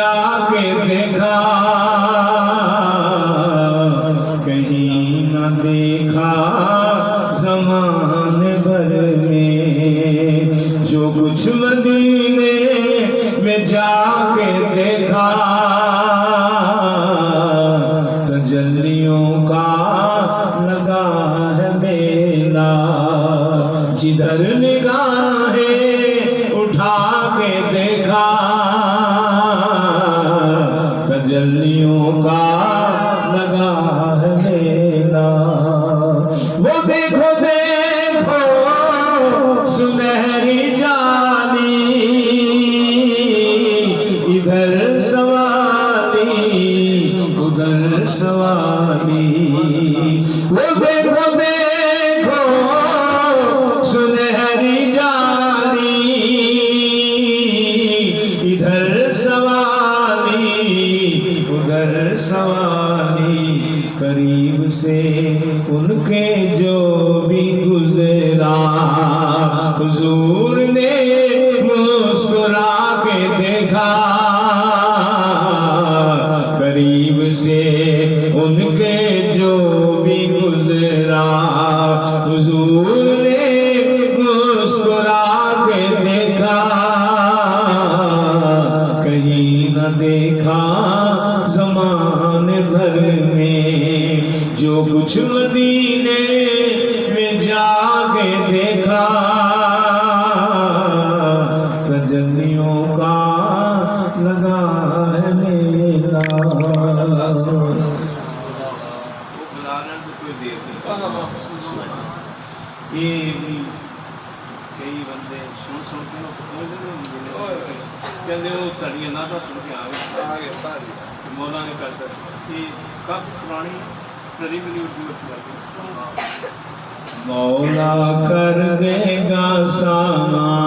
جا کے دیکھا کہیں نہ دیکھا زمانے بھر میں، جو کچھ مدینے میں جا کے دیکھا تجلیوں کا لگا ہے میلہ، جدھر نگاہیں اٹھا کے دیکھا تجلیوں کا لگا ہے میلہ۔ وہ دیکھو دیکھو سنہری جالی، ادھر سوالی ادھر سوالی، وہ دیکھو دیکھو سنہری جالی، ادھر سوالی ادھر سوالی، قریب سے ان کے جو بھی گزرا حضور نے مسکرا کے دیکھا، قریب سے ان کے جو بھی گزرا حضور نے مسکرا کے دیکھا، کہیں نہ دیکھا زمانے بھر میں، جو کچھ مدینے میں جا کے دیکھا تجلیوں کا لگا ہے میلہ۔ یہ بھی کئی بندے سن کے کہتے وہ سڑی ناتا سن کے آگے مولا نے کرتا یہ کب پرانی پری ملی اردو مولا کر دے گا سامان